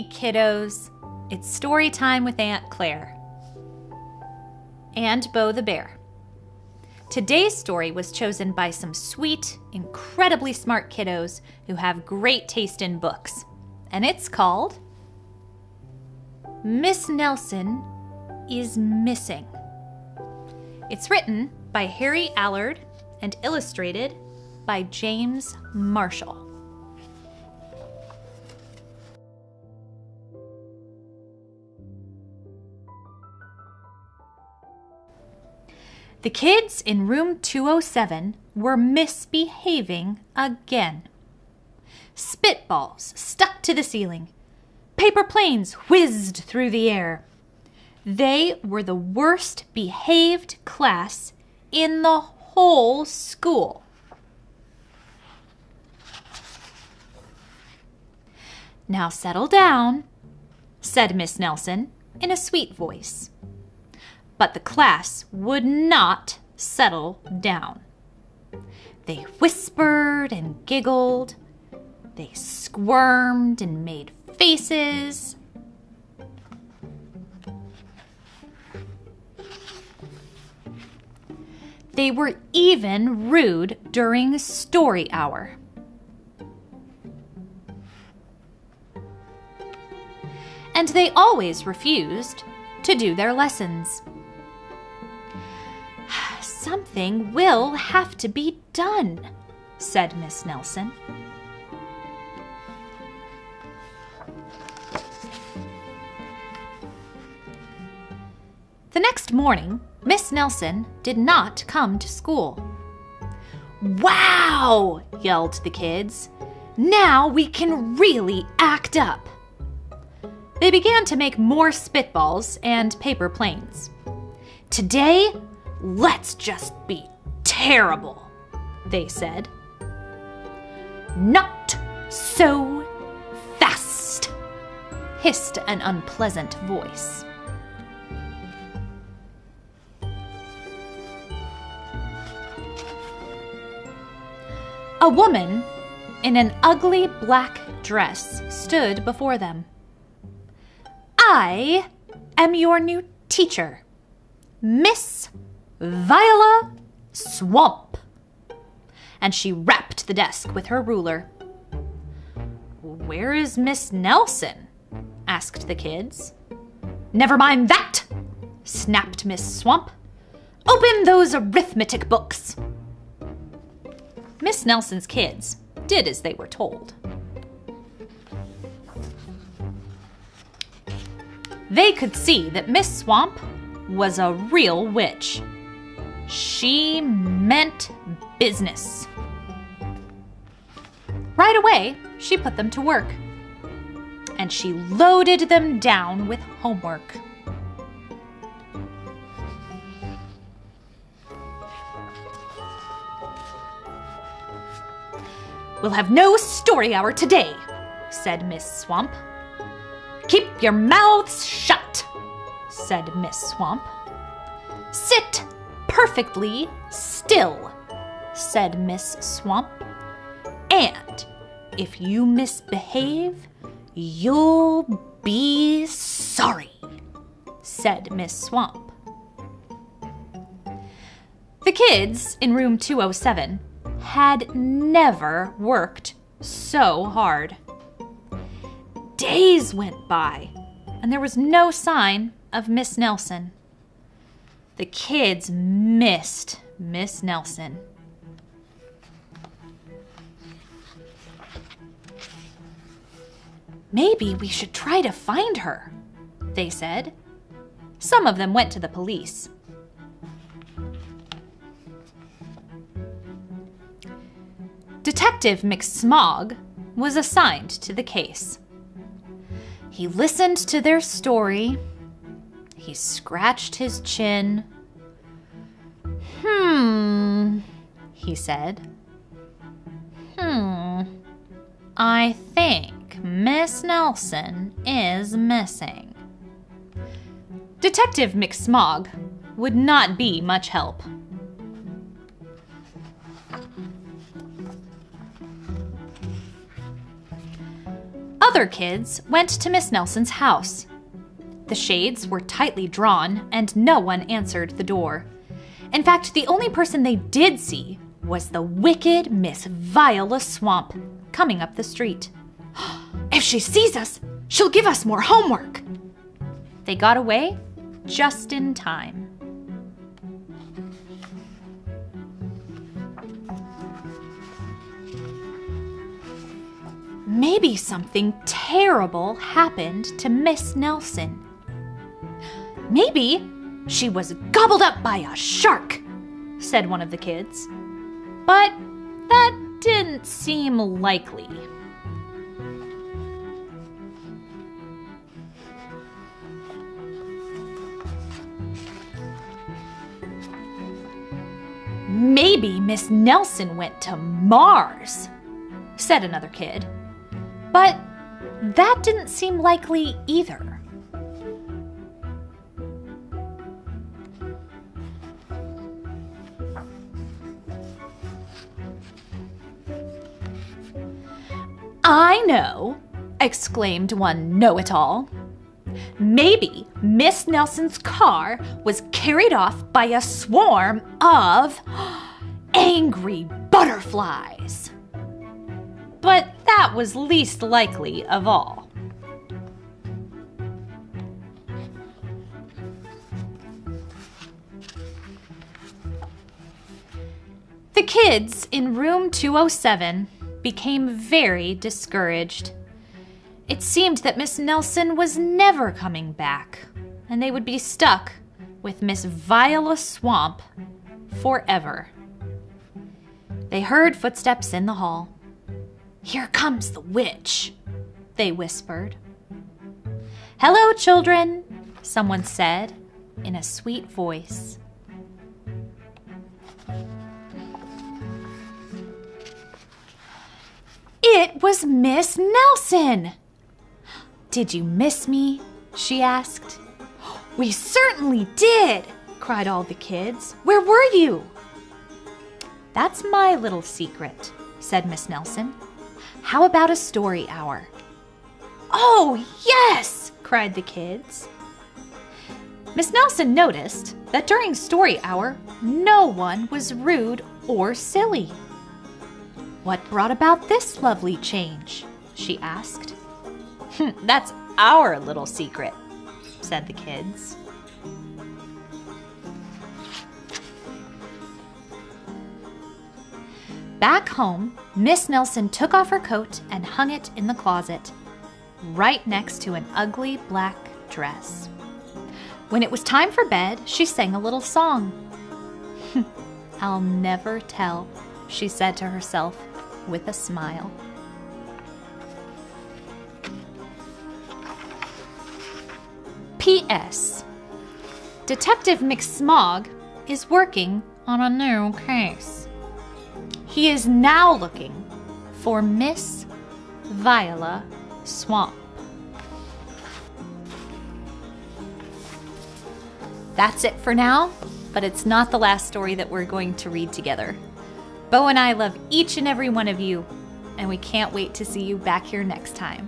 right, kiddos. It's story time with Aunt Claire and Bo the Bear. Today's story was chosen by some sweet, incredibly smart kiddos who have great taste in books. And it's called Miss Nelson is Missing. It's written by Harry Allard and illustrated by James Marshall. The kids in room 207 were misbehaving again. Spitballs stuck to the ceiling. Paper planes whizzed through the air. They were the worst behaved class in the whole school. "Now settle down," said Miss Nelson in a sweet voice. But the class would not settle down. They whispered and giggled. They squirmed and made faces. They were even rude during story hour. And they always refused to do their lessons. "Something will have to be done," said Miss Nelson. The next morning, Miss Nelson did not come to school. "Wow!" yelled the kids. "Now we can really act up." They began to make more spitballs and paper planes. "Today, let's just be terrible," they said. "Not so fast," hissed an unpleasant voice. A woman in an ugly black dress stood before them. "I am your new teacher, Miss Viola Swamp." And she rapped the desk with her ruler. "Where is Miss Nelson?" asked the kids. "Never mind that," snapped Miss Swamp. "Open those arithmetic books." Miss Nelson's kids did as they were told. They could see that Miss Swamp was a real witch. She meant business. Right away, she put them to work. And she loaded them down with homework. "We'll have no story hour today," said Miss Swamp. "Keep your mouths shut," said Miss Swamp. "Sit perfectly still," said Miss Swamp. "And if you misbehave, you'll be sorry," said Miss Swamp. The kids in room 207 had never worked so hard. Days went by, and there was no sign of Miss Nelson. The kids missed Miss Nelson. "Maybe we should try to find her," they said. Some of them went to the police. Detective McSmog was assigned to the case. He listened to their story. He scratched his chin. He said. I think Miss Nelson is missing." Detective McSmog would not be much help. other kids went to Miss Nelson's house. The shades were tightly drawn and no one answered the door. In fact, the only person they did see was the wicked Miss Viola Swamp coming up the street. "If she sees us, she'll give us more homework." They got away just in time. Maybe something terrible happened to Miss Nelson. "Maybe she was gobbled up by a shark," said one of the kids. But that didn't seem likely. "Maybe Miss Nelson went to Mars," said another kid. But that didn't seem likely either. "I know," exclaimed one know-it-all. "Maybe Miss Nelson's car was carried off by a swarm of angry butterflies." But that was least likely of all. The kids in room 207 became very discouraged. It seemed that Miss Nelson was never coming back, and they would be stuck with Miss Viola Swamp forever. They heard footsteps in the hall. "Here comes the witch," they whispered. "Hello, children," someone said in a sweet voice. It was Miss Nelson! "Did you miss me?" she asked. "We certainly did!" cried all the kids. "Where were you?" "That's my little secret," said Miss Nelson. "How about a story hour?" "Oh, yes!" cried the kids. Miss Nelson noticed that during story hour, no one was rude or silly. "What brought about this lovely change?" she asked. "That's our little secret," said the kids. Back home, Miss Nelson took off her coat and hung it in the closet, right next to an ugly black dress. When it was time for bed, she sang a little song. "I'll never tell," she said to herself with a smile. P.S. Detective McSmog is working on a new case. He is now looking for Miss Viola Swamp. That's it for now, but it's not the last story that we're going to read together. Bo and I love each and every one of you, and we can't wait to see you back here next time.